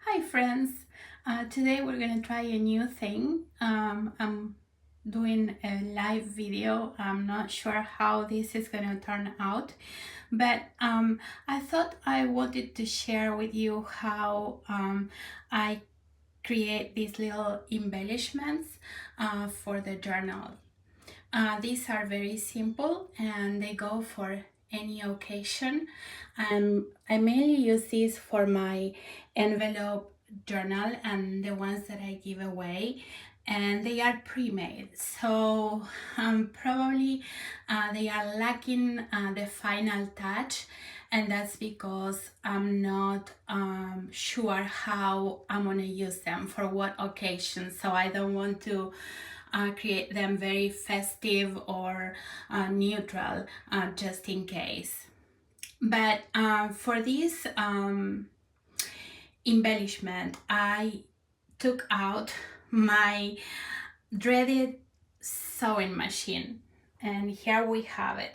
Hi friends, today we're gonna try a new thing. I'm doing a live video. I'm not sure how this is gonna turn out, but I thought I wanted to share with you how I create these little embellishments for the journal. These are very simple and they go for any occasion. I mainly use these for my envelope journal and the ones that I give away, and they are pre-made, so probably they are lacking the final touch, and that's because I'm not sure how I'm gonna use them for what occasion, so I don't want to create them very festive or neutral, just in case. But for this embellishment, I took out my dreaded sewing machine, and here we have it.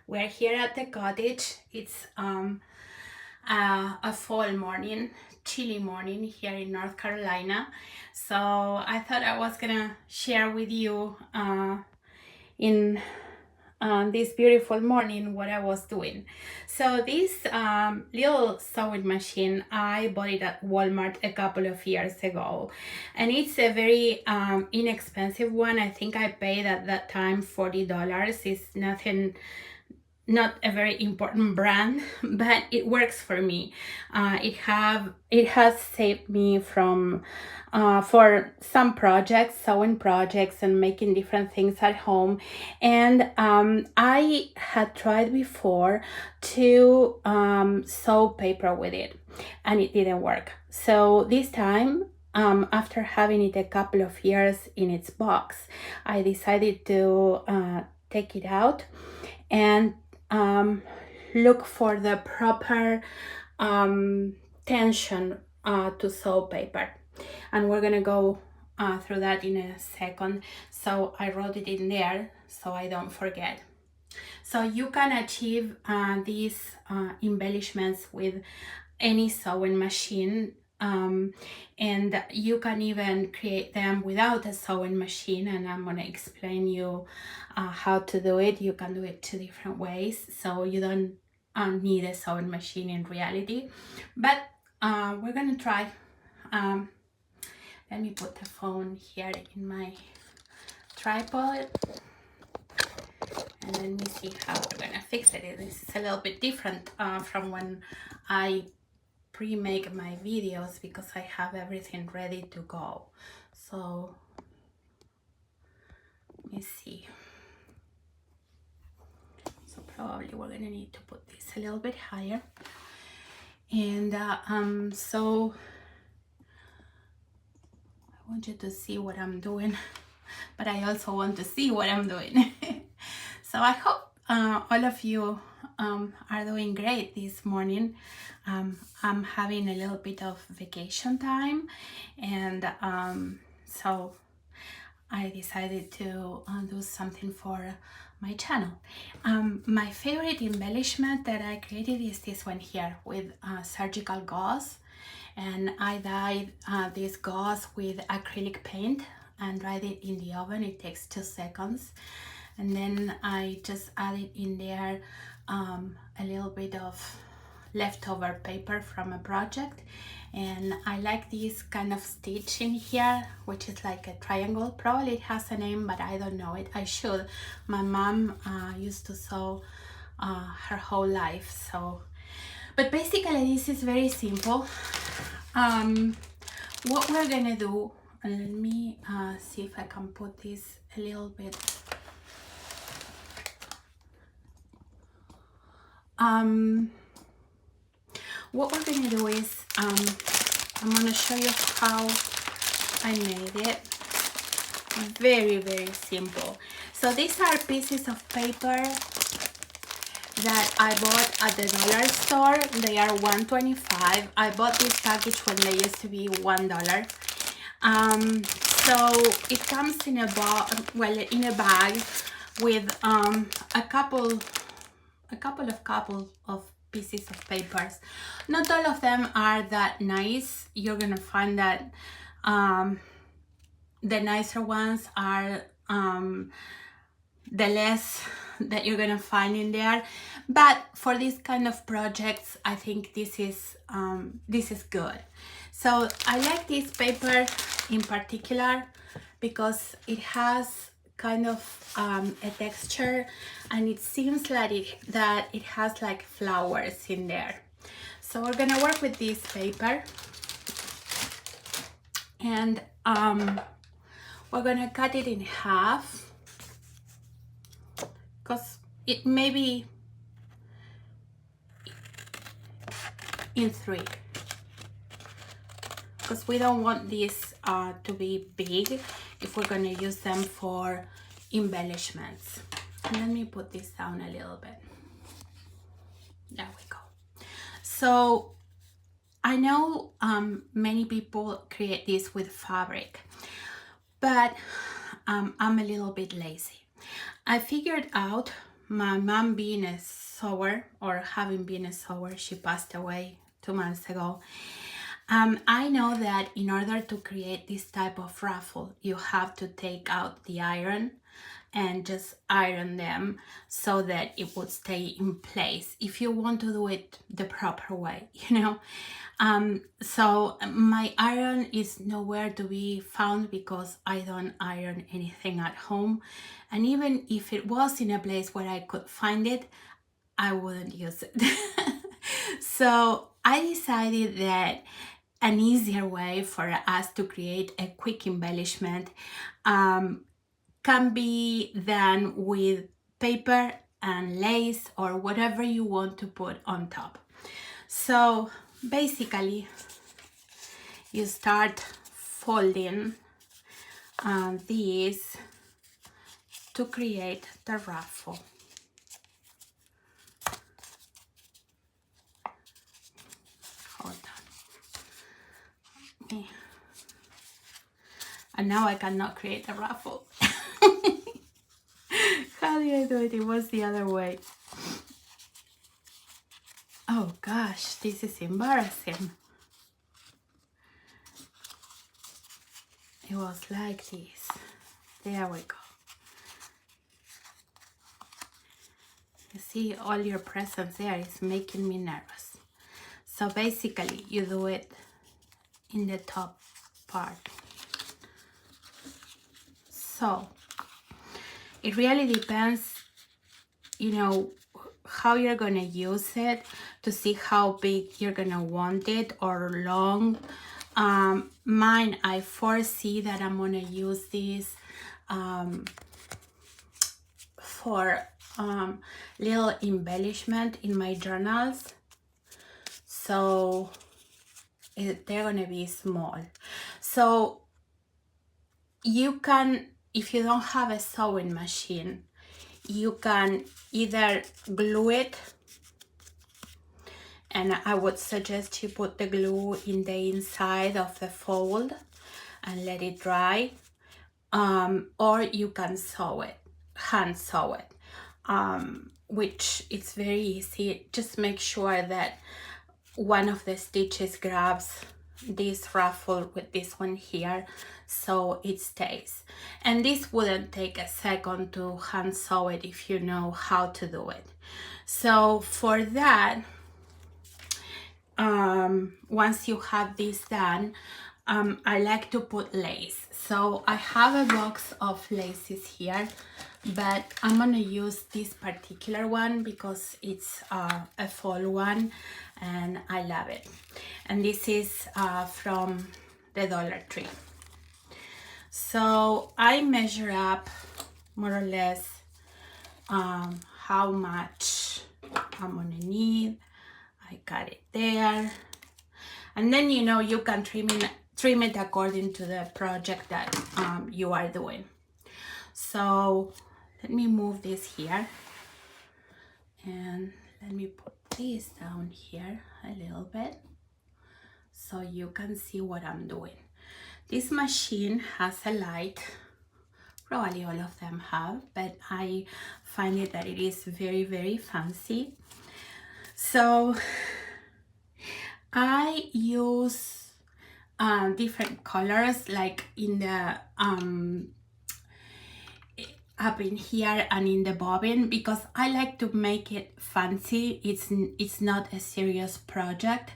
We're here at the cottage. It's a fall morning, chilly morning here in North Carolina. So I thought I was gonna share with you in this beautiful morning what I was doing. So this little sewing machine, I bought it at Walmart a couple of years ago, and it's a very inexpensive one. I think I paid at that time $40. It's nothing, not a very important brand, but it works for me. It has saved me from for some projects, sewing projects and making different things at home. And I had tried before to sew paper with it, and it didn't work. So this time, after having it a couple of years in its box, I decided to take it out and look for the proper tension to sew paper, and we're gonna go through that in a second. So I wrote it in there so I don't forget. So you can achieve these embellishments with any sewing machine, and you can even create them without a sewing machine, and I'm going to explain you how to do it. You can do it two different ways, so you don't need a sewing machine in reality, but we're going to try. Let me put the phone here in my tripod, and let me see how we're gonna fix it. This is a little bit different from when I pre-make my videos, because I have everything ready to go. So let me see. So probably we're gonna need to put this a little bit higher, and so I want you to see what I'm doing, but I also want to see what I'm doing. So I hope all of you are doing great this morning. I'm having a little bit of vacation time, and so I decided to do something for my channel. My favorite embellishment that I created is this one here with surgical gauze, and I dyed this gauze with acrylic paint and dried it in the oven. It takes 2 seconds, and then I just added in there a little bit of leftover paper from a project, and I like this kind of stitch in here, which is like a triangle. Probably it has a name, but I don't know it. I should. My mom used to sew her whole life, so. But basically this is very simple. What we're gonna do, and let me see if I can put this a little bit what we're gonna do is I'm gonna show you how I made it. Very, very simple. So these are pieces of paper that I bought at the dollar store. They are $1.25. I bought this package when they used to be $1. So it comes in a bag with a couple of pieces of papers. Not all of them are that nice. You're gonna find that the nicer ones are the less that you're gonna find in there, but for this kind of projects I think this is good. So I like this paper in particular because it has kind of a texture, and it seems like that it has like flowers in there. So we're gonna work with this paper, and we're gonna cut it in half because it may be in three, because we don't want these to be big if we're gonna use them for embellishments. Let me put this down a little bit. There we go. So I know many people create this with fabric, but I'm a little bit lazy. I figured out, my mom being a sewer, or having been a sewer, she passed away 2 months ago. I know that in order to create this type of ruffle, you have to take out the iron and just iron them so that it would stay in place if you want to do it the proper way, you know. So my iron is nowhere to be found because I don't iron anything at home, and even if it was in a place where I could find it, I wouldn't use it. So I decided that an easier way for us to create a quick embellishment can be done with paper and lace or whatever you want to put on top. So basically you start folding these to create the ruffle. Hold on. And now I cannot create a ruffle. How did I do it? It was the other way. Oh gosh, this is embarrassing. It was like this. There we go. You see, all your presence there is making me nervous. So basically, you do it in the top part. So it really depends, you know, how you're gonna use it, to see how big you're gonna want it or long. Mine, I foresee that I'm gonna use this for little embellishment in my journals, so they're gonna be small. So you can, if you don't have a sewing machine, you can either glue it, and I would suggest you put the glue in the inside of the fold and let it dry, or you can sew it, hand sew it, which it's very easy. Just make sure that one of the stitches grabs this ruffle with this one here so it stays, and this wouldn't take a second to hand sew it if you know how to do it. So for that, once you have this done, I like to put lace. So I have a box of laces here, but I'm gonna use this particular one because it's a fall one and I love it. And this is from the Dollar Tree. So I measure up more or less how much I'm gonna need. I got it there, and then you know you can trim it according to the project that you are doing. So let me move this here, and let me put this down here a little bit so you can see what I'm doing. This machine has a light. Probably all of them have, but I find it that it is very, very fancy. So I use different colors, like in the up in here and in the bobbin, because I like to make it fancy. It's not a serious project.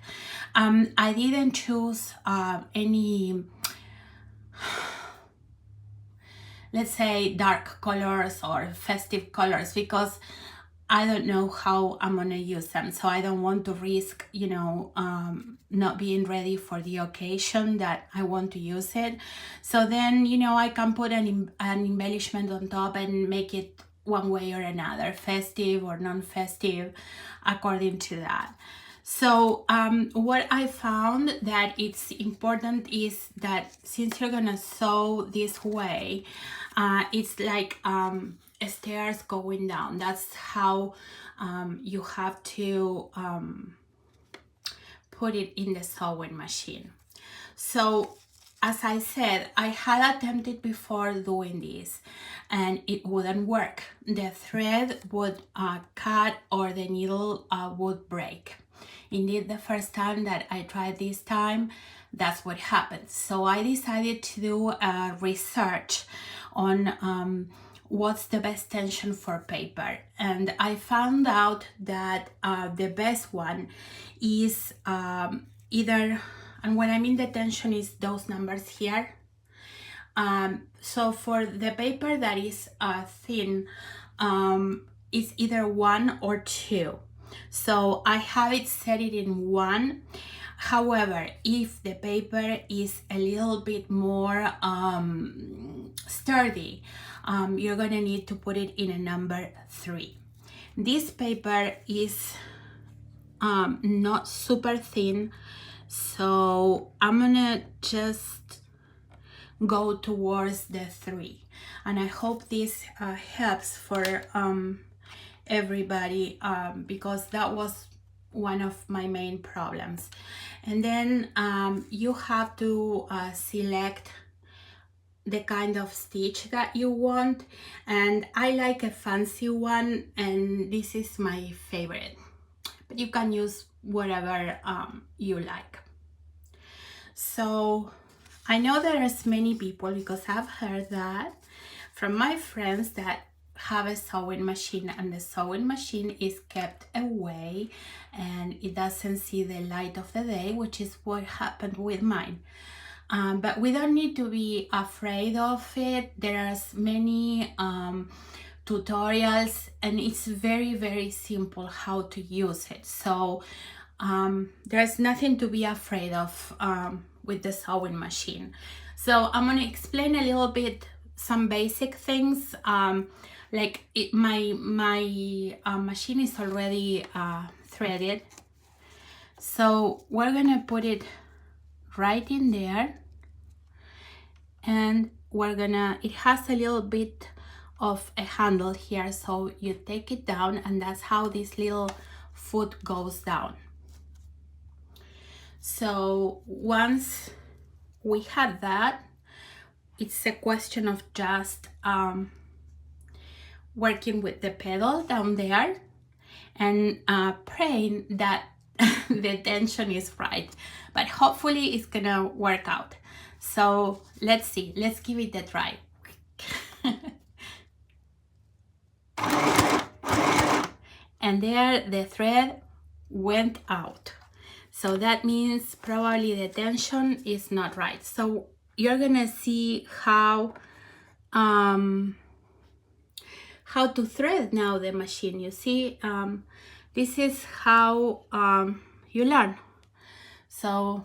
I didn't choose any, let's say, dark colors or festive colors, because I don't know how I'm gonna use them, so I don't want to risk, not being ready for the occasion that I want to use it. So then, I can put an embellishment on top and make it one way or another, festive or non-festive, according to that. So what I found that it's important is that since you're gonna sew this way, it's like stairs going down. That's how you have to put it in the sewing machine. So as I said, I had attempted before doing this and it wouldn't work. The thread would cut or the needle would break. Indeed, the first time that I tried this time, that's what happened. So I decided to do a research on what's the best tension for paper, and I found out that the best one is either, and when I mean the tension is those numbers here. So for the paper that is thin, it's either 1 or 2. So I have it set it in 1. However, if the paper is a little bit more sturdy, you're gonna need to put it in a number 3. This paper is not super thin, so I'm gonna just go towards the 3, and I hope this helps for everybody, because that was one of my main problems. And then you have to select the kind of stitch that you want, and I like a fancy one, and this is my favorite, but you can use whatever you like. So I know there's many people, because I've heard that from my friends, that have a sewing machine and the sewing machine is kept away and it doesn't see the light of the day, which is what happened with mine. But we don't need to be afraid of it. There's many tutorials, and it's very, very simple how to use it. So there's nothing to be afraid of with the sewing machine. So I'm going to explain a little bit some basic things. My machine is already threaded, so we're gonna put it right in there, and it has a little bit of a handle here, so you take it down, and that's how this little foot goes down. So once we had that, it's a question of just working with the pedal down there and praying that the tension is right, but hopefully it's gonna work out. So let's see, let's give it a try. And there the thread went out, so that means probably the tension is not right. So you're gonna see how to thread now the machine. You see, this is how you learn. So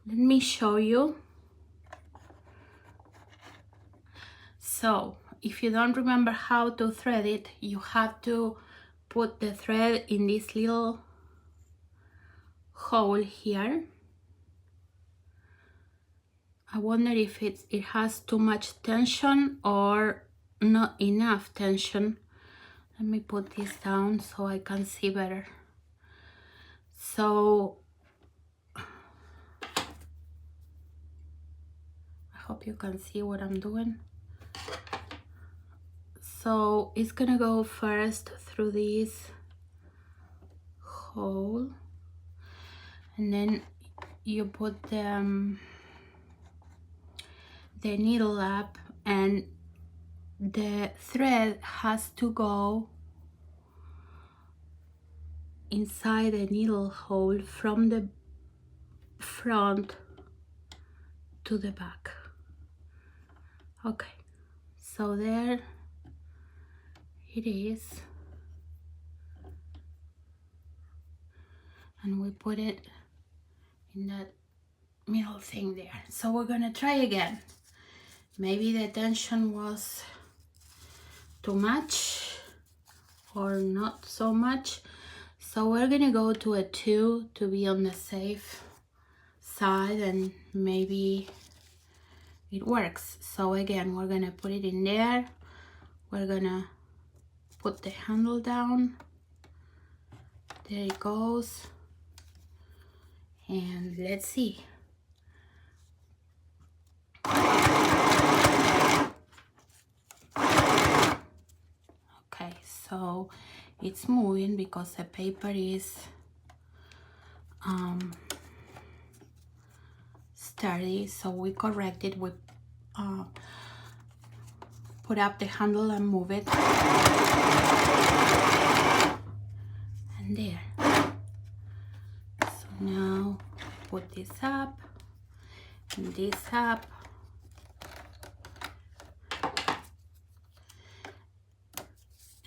let me show you. So if you don't remember how to thread it, you have to put the thread in this little hole here. I wonder if it has too much tension or not enough tension. Let me put this down so I can see better. So I hope you can see what I'm doing. So it's gonna go first through this hole, and then you put the needle up, and the thread has to go inside the needle hole from the front to the back. Okay, so there it is, and we put it in that middle thing there. So we're gonna try again. Maybe the tension was too much or not so much, so we're gonna go to a 2 to be on the safe side, and maybe it works. So again, we're gonna put it in there, we're gonna put the handle down, there it goes, and let's see. Okay, so it's moving because the paper is sturdy, so we correct it. We put up the handle and move it, and there. So now put this up and this up,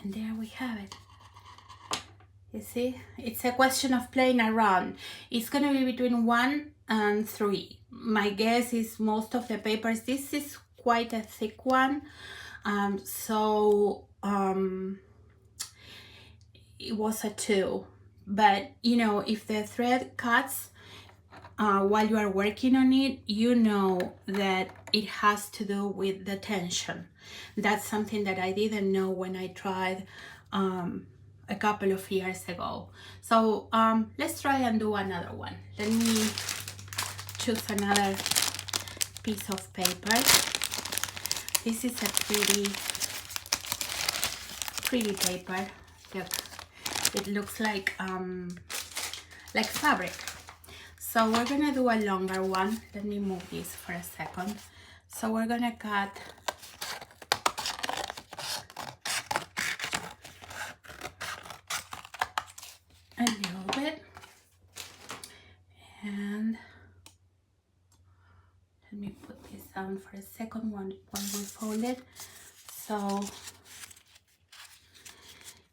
and there we have it. You see, it's a question of playing around. It's gonna be between 1 and 3. My guess is most of the papers, this is quite a thick one, it was a 2. But you know, if the thread cuts while you are working on it, you know that it has to do with the tension. That's something that I didn't know when I tried a couple of years ago. So let's try and do another one. Let me choose another piece of paper. This is a pretty paper. Look, it looks like fabric. So we're gonna do a longer one. Let me move this for a second. So we're gonna cut a little bit, and let me put this down for a second while we fold it. So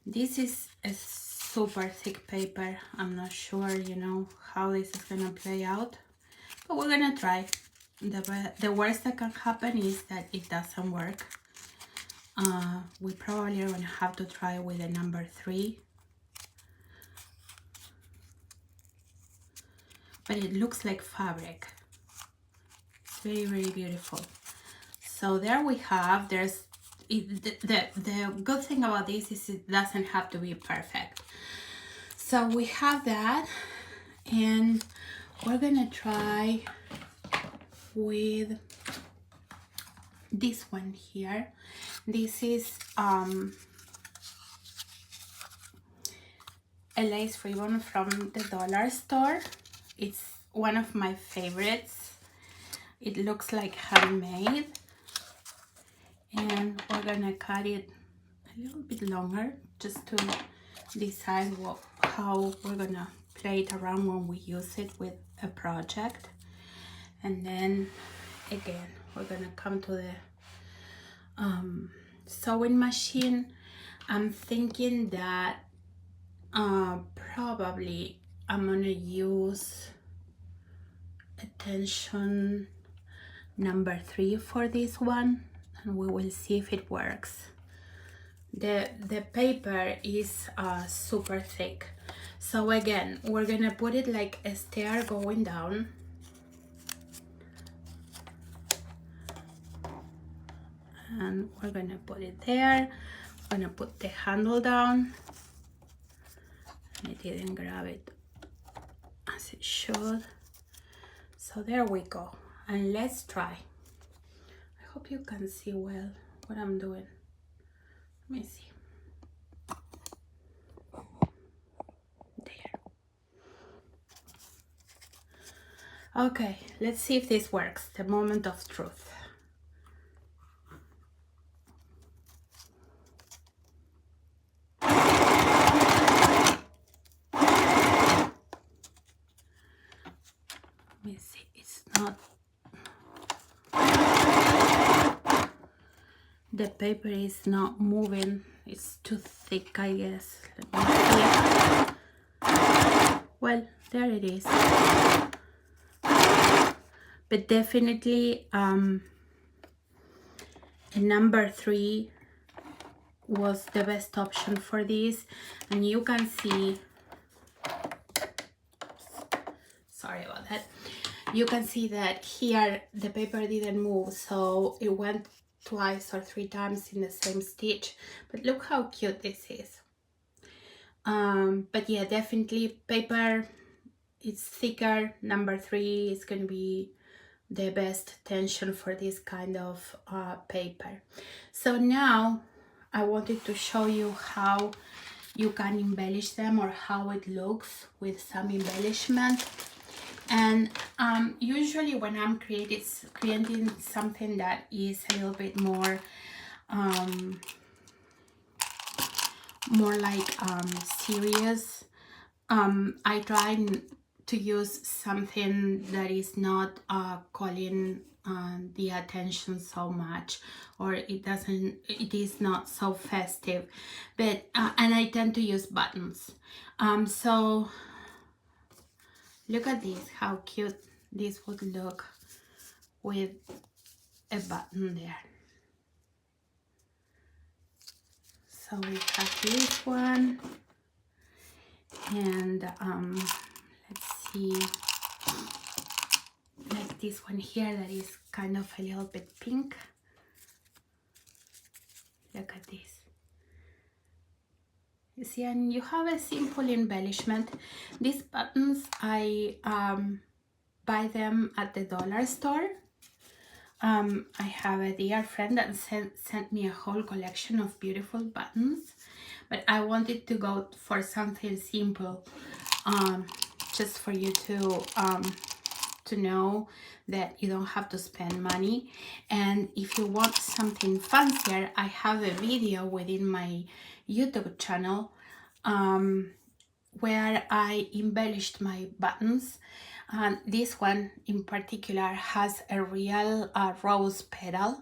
this is a super thick paper. I'm not sure, you know, how this is gonna play out, but we're gonna try. The worst that can happen is that it doesn't work. We probably are gonna have to try with a number 3. But it looks like fabric. It's very, very beautiful. So there we have, the good thing about this is it doesn't have to be perfect. So we have that, and we're gonna try with this one here. This is a lace ribbon from the dollar store. It's one of my favorites. It looks like handmade, and we're gonna cut it a little bit longer just to decide how we're gonna play it around when we use it with a project. And then again, we're gonna come to the sewing machine. I'm thinking that probably I'm gonna use a tension number 3 for this one, and we will see if it works. The paper is super thick, so again, we're gonna put it like a stair going down, and we're gonna put it there. We're gonna put the handle down, and it didn't grab it as it should. So there we go, and let's try. I hope you can see well what I'm doing. Let me see. There. Okay, let's see if this works. The moment of truth. Let me see, it's not, the paper is not moving. It's too thick, I guess. Let me see. Well, there it is. But definitely a number 3 was the best option for this. And you can see, sorry about that, you can see that here the paper didn't move, so it went twice or 3 times in the same stitch. But look how cute this is. But yeah, definitely paper, it's thicker. Number 3 is going to be the best tension for this kind of paper. So now I wanted to show you how you can embellish them, or how it looks with some embellishment. And usually when I'm creating something that is a little bit more like serious, I try to use something that is not calling the attention so much, or it is not so festive. But and I tend to use buttons. So look at this, how cute this would look with a button there. So we have this one, and let's see, like this one here that is kind of a little bit pink. Look at this. You see, and you have a simple embellishment. These buttons, I buy them at the dollar store. I have a dear friend that sent me a whole collection of beautiful buttons, but I wanted to go for something simple, just for you to know that you don't have to spend money. And if you want something fancier, I have a video within my YouTube channel where I embellished my buttons. This one in particular has a real rose petal,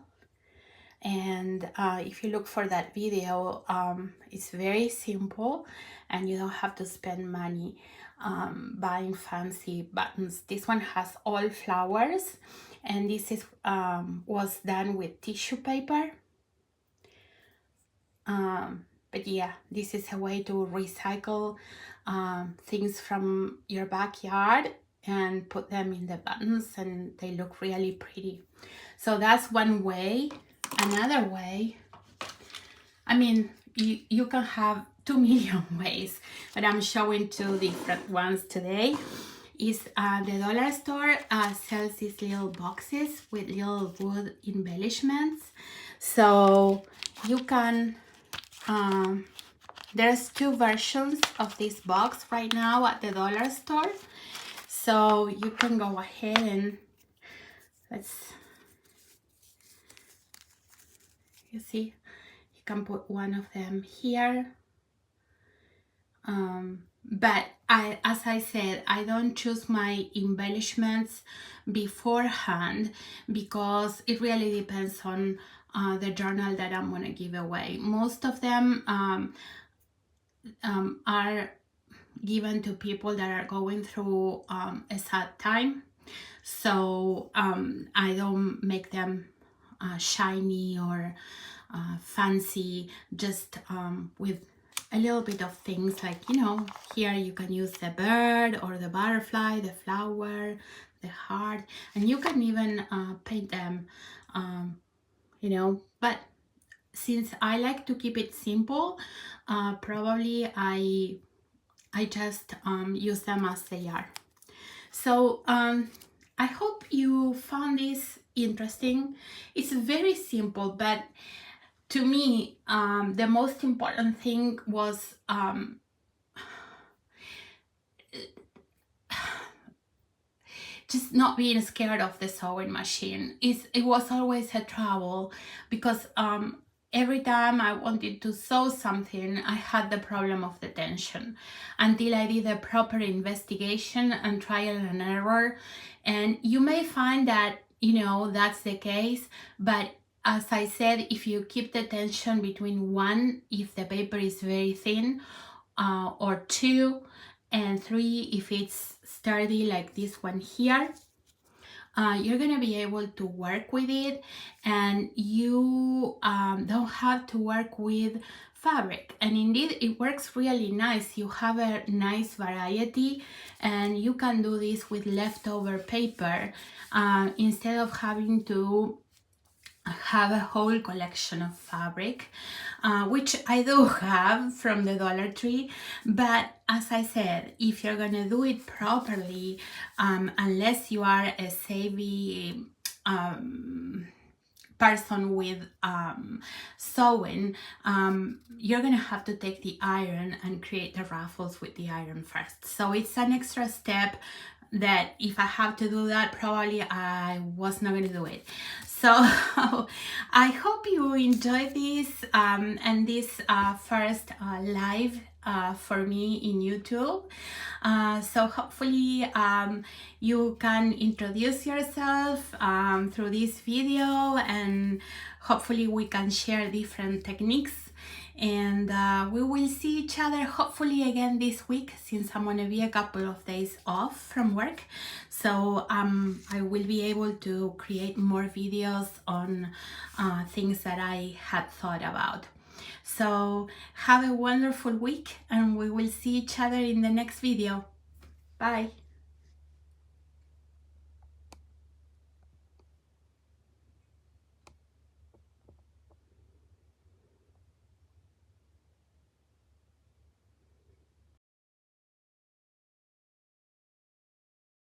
and if you look for that video, it's very simple and you don't have to spend money buying fancy buttons. This one has all flowers, and this is was done with tissue paper. But yeah, this is a way to recycle things from your backyard and put them in the buttons, and they look really pretty. So that's one way. Another way, I mean, you can have 2 million ways, but I'm showing 2 different ones today. Is the dollar store sells these little boxes with little wood embellishments. So you can, there's 2 versions of this box right now at the dollar store. So you can go ahead and you see, you can put one of them here. But as I said, I don't choose my embellishments beforehand, because it really depends on the journal that I'm going to give away. Most of them are given to people that are going through a sad time. So I don't make them shiny or fancy, just with a little bit of things like, you know, here you can use the bird or the butterfly, the flower, the heart, and you can even paint them, you know. But since I like to keep it simple, probably I just use them as they are. So I hope you found this interesting. It's very simple, but to me, the most important thing was just not being scared of the sewing machine. It was always a trouble because every time I wanted to sew something, I had the problem of the tension until I did a proper investigation and trial and error. And you may find that, that's the case, but as I said, if you keep the tension between 1, if the paper is very thin, or 2, and 3, if it's sturdy like this one here, you're gonna be able to work with it, and you don't have to work with fabric. And indeed, it works really nice. You have a nice variety, and you can do this with leftover paper instead of having to have a whole collection of fabric, which I do have from the Dollar Tree. But as I said, if you're gonna do it properly, unless you are a savvy person with sewing, you're gonna have to take the iron and create the ruffles with the iron first. So it's an extra step that if I have to do that, probably I was not going to do it. So I hope you enjoyed this and this first live for me in YouTube. So hopefully you can introduce yourself through this video, and hopefully we can share different techniques. And we will see each other hopefully again this week, since I'm gonna be a couple of days off from work. So I will be able to create more videos on things that I had thought about. So have a wonderful week, and we will see each other in the next video. Bye.